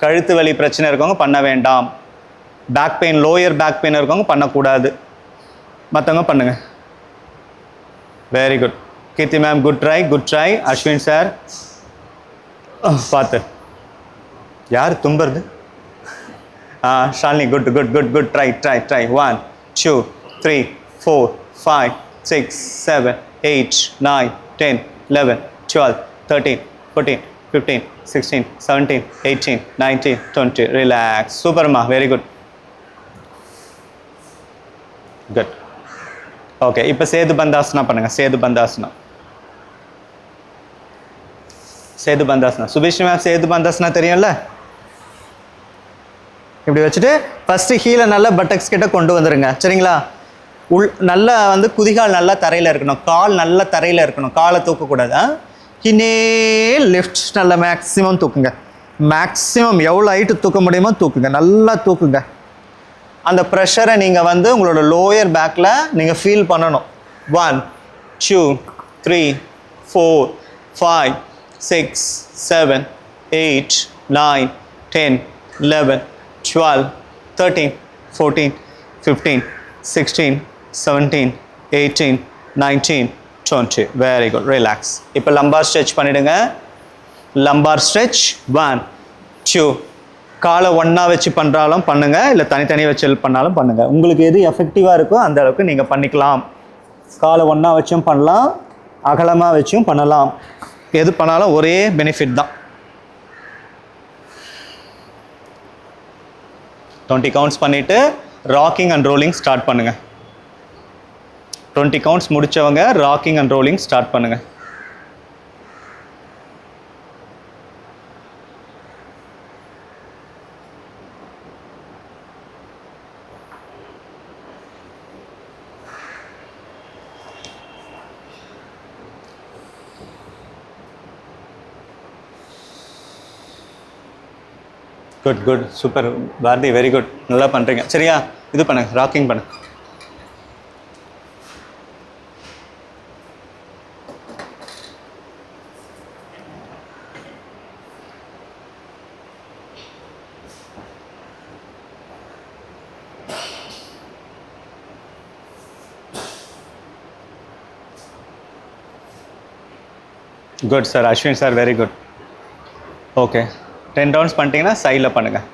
கழுத்து வலி பிரச்சனை இருக்கவங்க பண்ண வேண்டாம். Back pain, lower back pain இருக்கவங்க பண்ணக்கூடாது. மற்றவங்க பண்ணுங்க. Very good. Keerthi ma'am good try. Ashwin sir பார்த்து யார் தும்புறது? Shalini good. Try. 1 2 3 4 5 6 7 8 9 10 11 12 13 14 15 16 17 18 19 20. Relax. Super ma, very good. Okay, இப்போ சேது பந்தாசனா பண்ணுங்க. சேது பந்தாசனா. சுபிஷ்ணி மேம் சேது பந்தாசனா தெரியும்ல? இப்படி வச்சுட்டு ஃபஸ்ட்டு ஹீலை நல்லா பட்டக்ஸ் கிட்ட கொண்டு வந்துடுங்க. சரிங்களா? நல்லா குதிகால் நல்லா தரையில் இருக்கணும், கால் நல்லா தரையில் இருக்கணும். காலை தூக்கக்கூடாது. இன்னே லிஃப்ட் நல்லா மேக்ஸிமம் தூக்குங்க. மேக்ஸிமம் எவ்வளோ ஹைட்டு தூக்க முடியுமோ தூக்குங்க, நல்லா தூக்குங்க. அந்த ப்ரெஷரை நீங்கள் உங்களோட லோயர் பேக்கில் நீங்கள் ஃபீல் பண்ணணும். 1 2 3 4 5 6 7 8 9 10 11 12 13 14 15 16 17 18 19 20. Very good. ரிலாக்ஸ். இப்போ லம்பார் ஸ்ட்ரெச் பண்ணிவிடுங்க. Lumbar stretch 1 2. காலை ஒன்றா வச்சு பண்ணுறாலும் பண்ணுங்கள், இல்லை தனித்தனியாக வச்சு பண்ணாலும் பண்ணுங்கள். உங்களுக்கு எது எஃபெக்டிவாக இருக்கோ அந்த அளவுக்கு நீங்கள் பண்ணிக்கலாம். காலை ஒன்றா வச்சும் பண்ணலாம், அகலமாக வச்சும் பண்ணலாம். எது பண்ணாலும் ஒரே பெனிஃபிட் தான். 20 கவுண்ட்ஸ் பண்ணிவிட்டு ராக்கிங் அண்ட் ரோலிங் ஸ்டார்ட் பண்ணுங்கள். 20 கவுண்ட்ஸ் முடித்தவங்க ராக்கிங் அண்ட் ரோலிங் ஸ்டார்ட் பண்ணுங்கள். Good super Bharathi, very good. நல்லா பண்ணுறீங்க. சரியா? இது பண்ணுங்க, ராக்கிங் பண்ணுங்க. Good sir. Ashwin sir very good. Okay, 10 rounds பண்ணிட்டீங்கன்னா சைடில் பண்ணுங்கள்.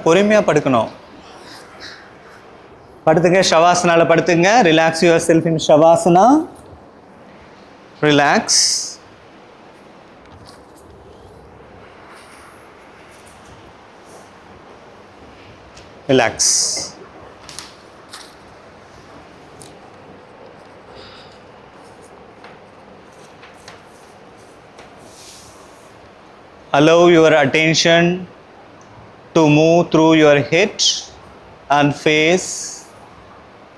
பொறுமையாக படுக்கணும். படுத்துங்க, ஷவாசனால படுத்துங்க. Relax yourself in shavasana. Relax. Relax. Allow your attention to move through your head and face,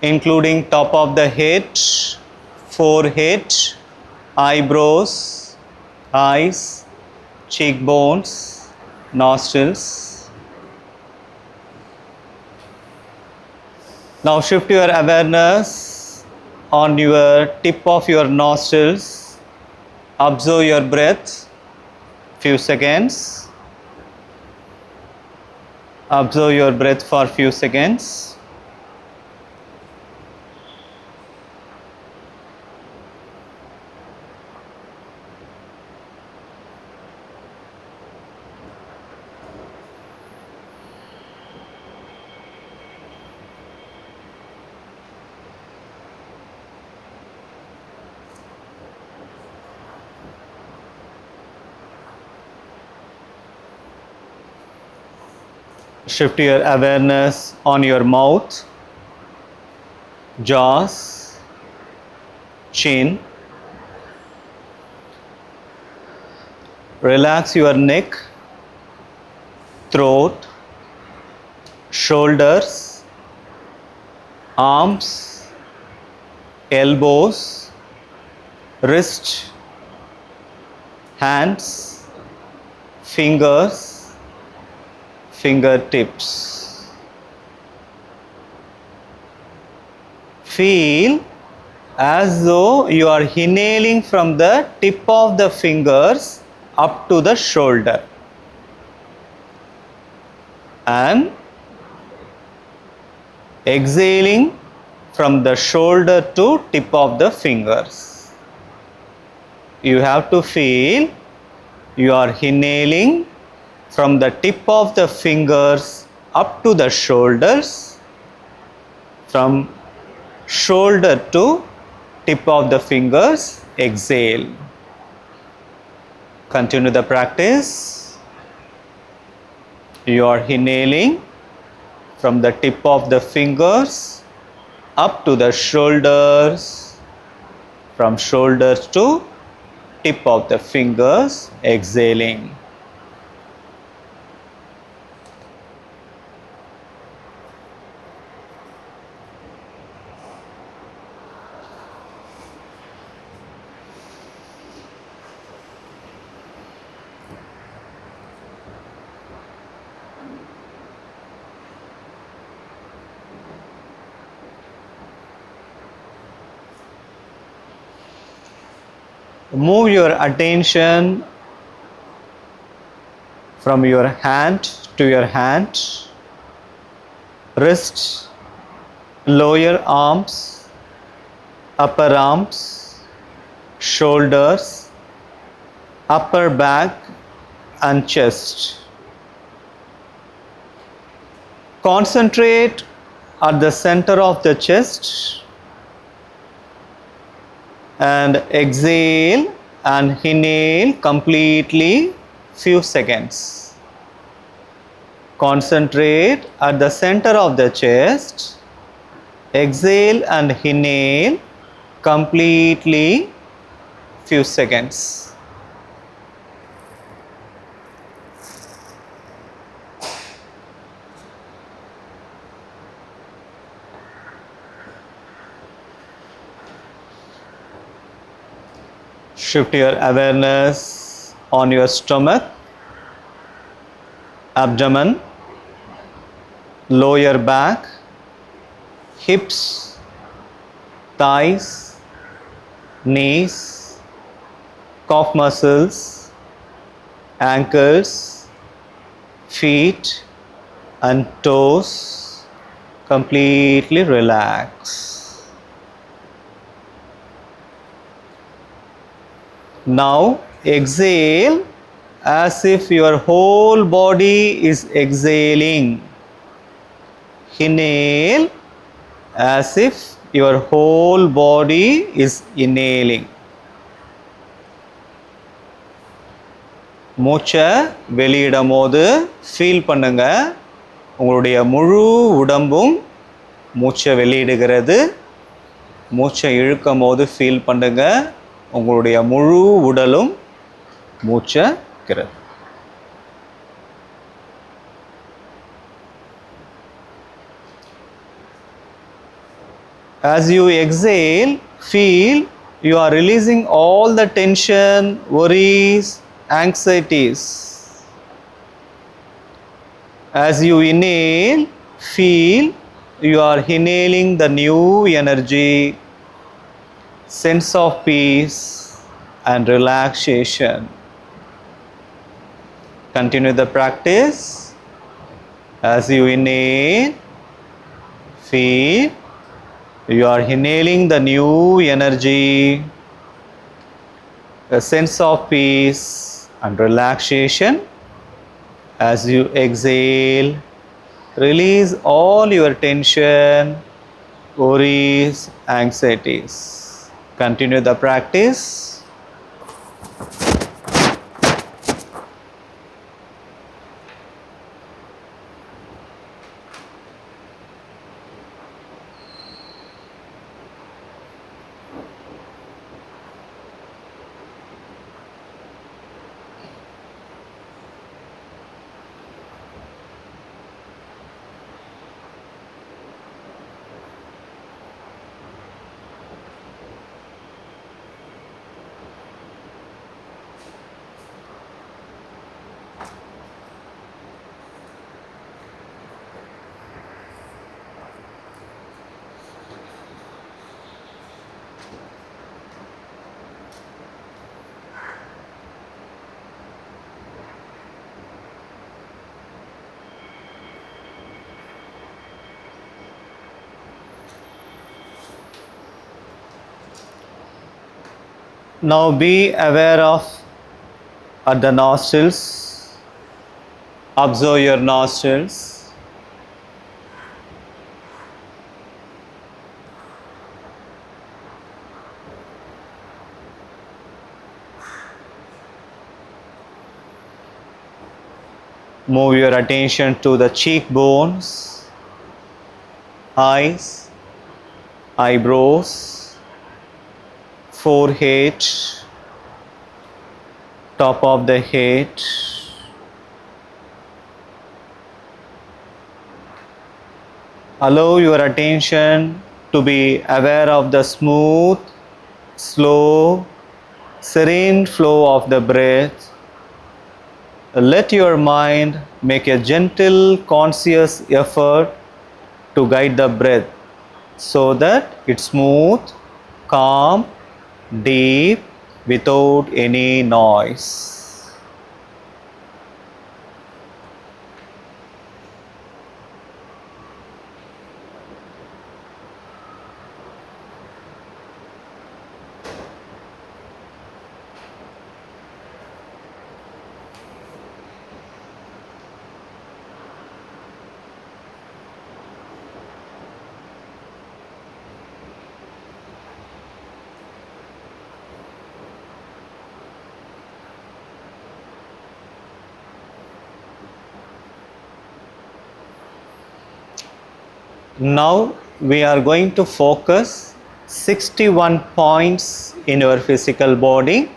including top of the head, forehead, eyebrows, eyes, cheekbones, nostrils. Now shift your awareness on your tip of your nostrils. Observe your breath. Few seconds. Observe your breath for few seconds. Shift your awareness on your mouth, jaws, chin. Relax your neck, throat, shoulders, arms, elbows, wrist, hands, fingers, fingertips. Feel as though you are inhaling from the tip of the fingers up to the shoulder and exhaling from the shoulder to tip of the fingers. You have to feel you are inhaling from the tip of the fingers up to the shoulders, from shoulder to tip of the fingers, exhale. Continue the practice. You are inhaling from the tip of the fingers up to the shoulders, from shoulders to tip of the fingers, exhaling. Move your attention from your hand to your hand, wrist, lower arms, upper arms, shoulders, upper back and chest. Concentrate at the center of the chest and exhale and inhale completely few seconds. Concentrate at the center of the chest, exhale and inhale completely few seconds. Shift your awareness on your stomach, abdomen, lower back, hips, thighs, knees, calf muscles, ankles, feet and toes. Completely relax. Now exhale as if your whole body is exhaling. Inhale as if your whole body is inhaling. மூச்சை வெளியிடும் போது feel பண்ணுங்க உங்களுடைய முழு உடம்பும் மூச்சை வெளியிடுகிறது. மூச்சை இழுக்கும் போது ஃபீல் பண்ணுங்க, உங்களுடைய முழு உடலும் மூச்சை இழுக்கிறது. As you exhale, feel you are releasing all the tension, worries, anxieties. As you inhale, feel you are inhaling the new energy, sense of peace and relaxation. Continue the practice. As you inhale, feel you are inhaling the new energy, a sense of peace and relaxation. As you exhale, release all your tension, worries, anxieties. Continue the practice. Now be aware of at the nostrils. Observe your nostrils. Move your attention to the cheekbones, eyes, eyebrows, forehead, top of the head. Allow your attention to be aware of the smooth, slow, serene flow of the breath. Let your mind make a gentle, conscious effort to guide the breath so that it's smooth, calm, deep, without any noise. Now we are going to focus 61 points in your physical body.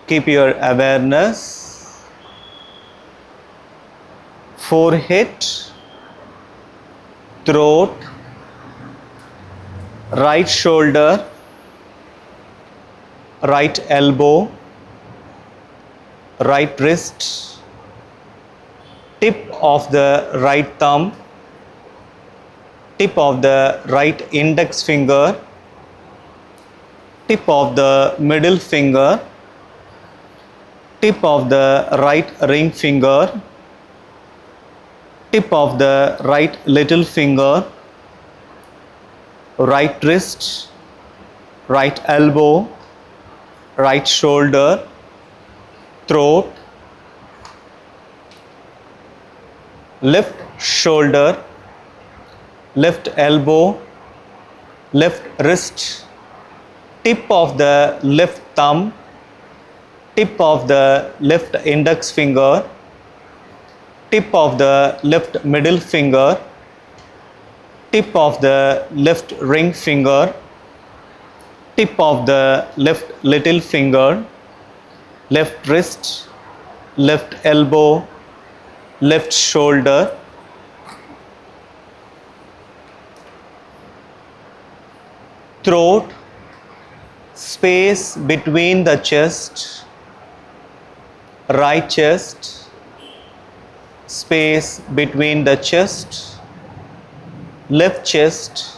Keep your awareness. Forehead, throat, right shoulder, right elbow, right wrist, tip of the right thumb, tip of the right index finger, tip of the middle finger, tip of the right ring finger, tip of the right little finger, right wrist, right elbow, right shoulder, throat, left shoulder, left elbow, left wrist, tip of the left thumb, tip of the left index finger, tip of the left middle finger, tip of the left ring finger, tip of the left little finger, left wrist, left elbow, left shoulder, throat, space between the chest, right chest, space between the chest, left chest,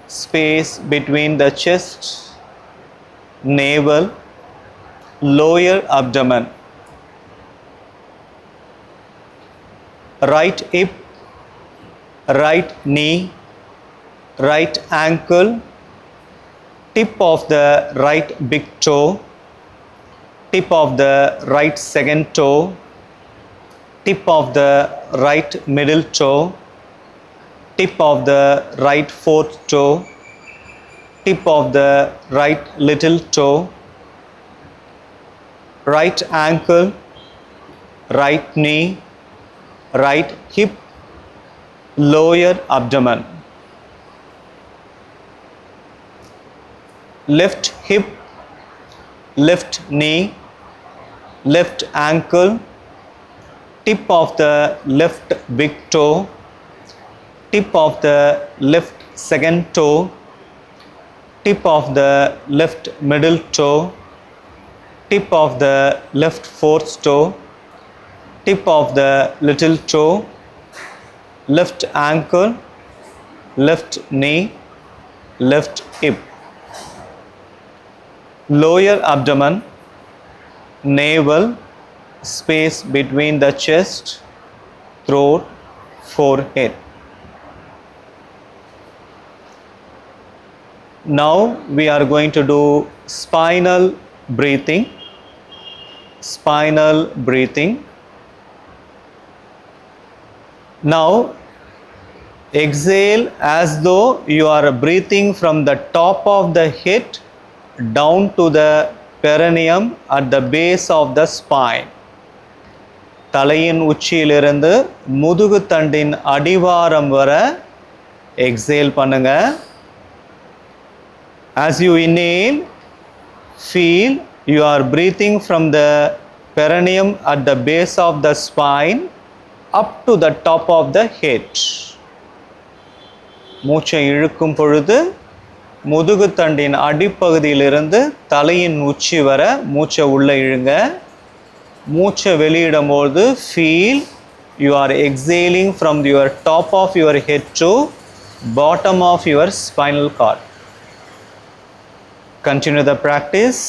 space between the chest, navel, lower abdomen, right hip, right knee, right ankle, tip of the right big toe, tip of the right second toe, tip of the right middle toe, tip of the right fourth toe, tip of the right little toe, right ankle, right knee, right hip, lower abdomen, left hip, left knee, left ankle, tip of the left big toe, tip of the left second toe, tip of the left middle toe, tip of the left fourth toe, tip of the little toe, left ankle, left knee, left hip, lower abdomen, navel, space between the chest, throat, forehead. Now we are going to do spinal breathing. Spinal breathing. Now exhale as though you are breathing from the top of the head down to the perineum at the base of the spine. தலையின் உச்சியிலிருந்து முதுகு தண்டின் அடிவாரம் வர exhale பண்ணுங்க. As you inhale, feel you are breathing from the perineum at the base of the spine up to the top of the head. மூச்சை இழுக்கும் பொழுது முதுகு தண்டின் அடிப்பகுதியிலிருந்து தலையின் உச்சி வர மூச்சை உள்ள இழுங்க. மூச்சை வெளியிடும்போது feel you are exhaling from your top of your head to bottom of your spinal cord. Continue the practice.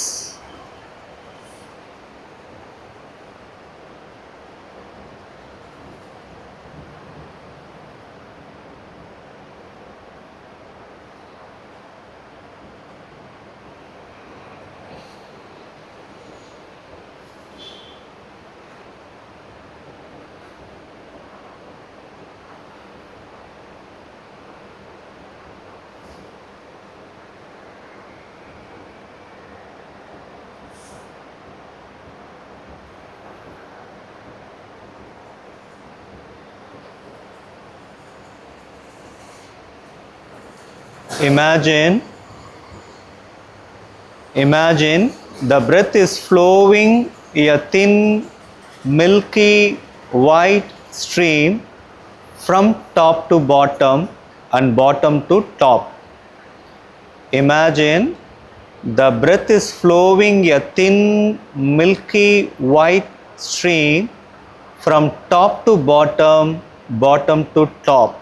Imagine the breath is flowing a thin, milky, white stream from top to bottom and bottom to top. Imagine the breath is flowing a thin, milky, white stream from top to bottom, bottom to top.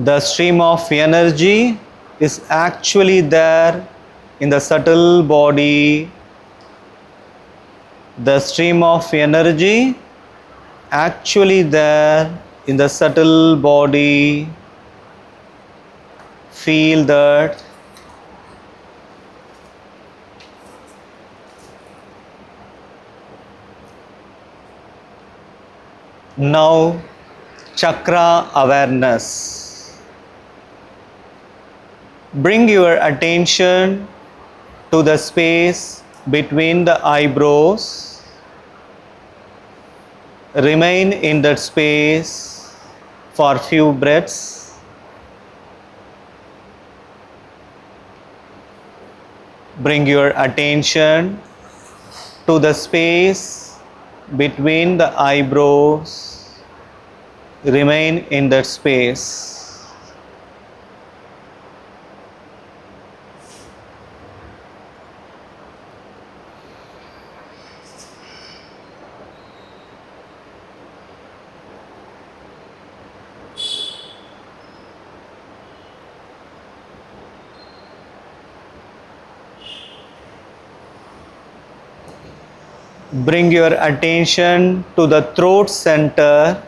The stream of energy is actually there in the subtle body. The stream of energy actually there in the subtle body. Feel that. Now, chakra awareness. Bring your attention to the space between the eyebrows. Remain in that space for few breaths. Bring your attention to the space between the eyebrows. Remain in that space. Bring your attention to the throat center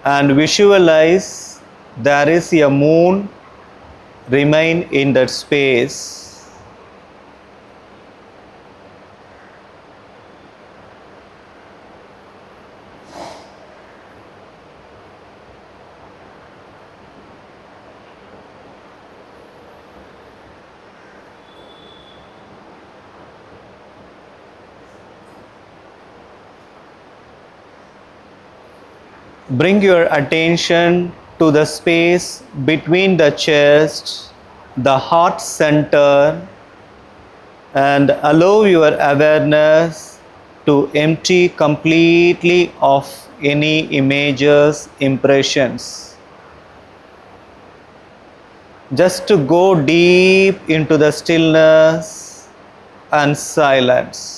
and visualize there is a moon. Remain in that space. Bring your attention to the space between the chest, the heart center, and allow your awareness to empty completely of any images, impressions. Just to go deep into the stillness and silence.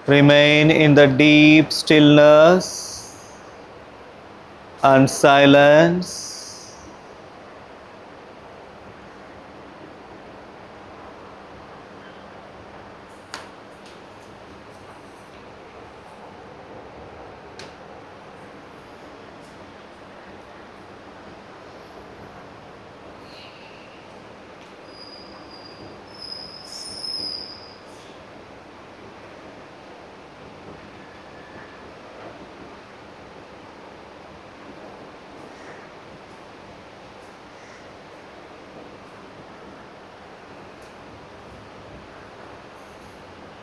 Remain in the deep stillness and silence.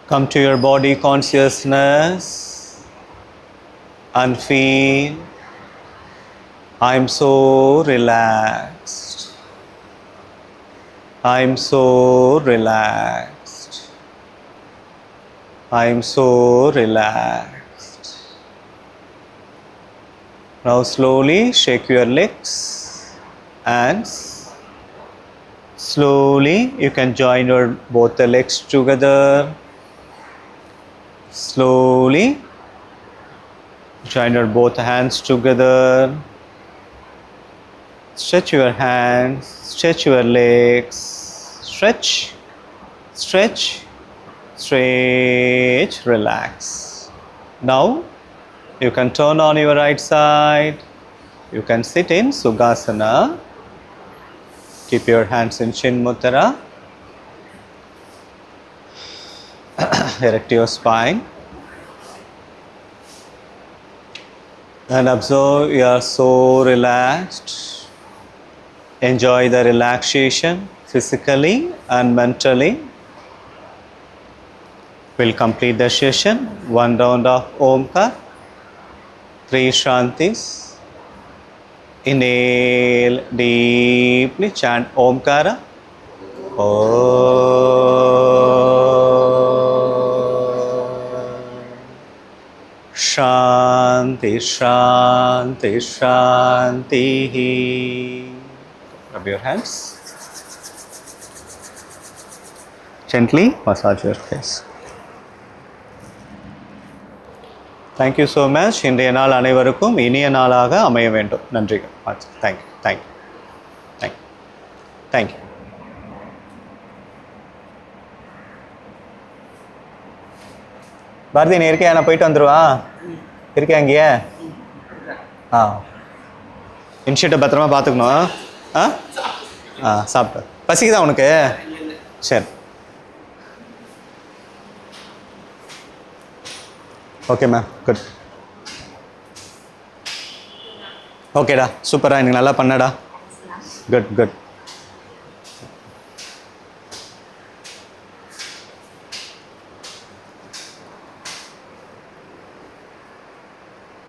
Come to your body consciousness and feel, I'm so relaxed. I'm so relaxed. I'm so relaxed. Now slowly shake your legs, hands. Slowly you can join your both the legs together. Slowly join your both hands together. Stretch your hands, stretch your legs, stretch, stretch, stretch, relax. Now you can turn on your right side. You can sit in Sukhasana. Keep your hands in Chin Mudra. Erect your spine. And observe you are so relaxed. Enjoy the relaxation physically and mentally. We'll complete the session. 1 round of Omkar. 3 Shantis. Inhale deeply. Chant Omkara. Shanti, Shanti, Shanti. Rub your hands. Gently massage your face. Thank you so much. இன்றைய நாள் அனைவருக்கும் இனிய நாளாக அமைய வேண்டும். நன்றிகள். Thank you. Thank you. Thank you. Thank you. Bharathi நீ இருக்கியா? நான் போயிட்டு வந்துடுவா. இருக்கியா அங்கேயே? இன்ஷியேட்டை பத்திரமா பார்த்துக்கணும். சாப்பிட்டு பசிக்குதா உனக்கு? சரி, ஓகே மேம், குட். ஓகேடா, சூப்பரா, எனக்கு நல்லா பண்ணடா. Good good.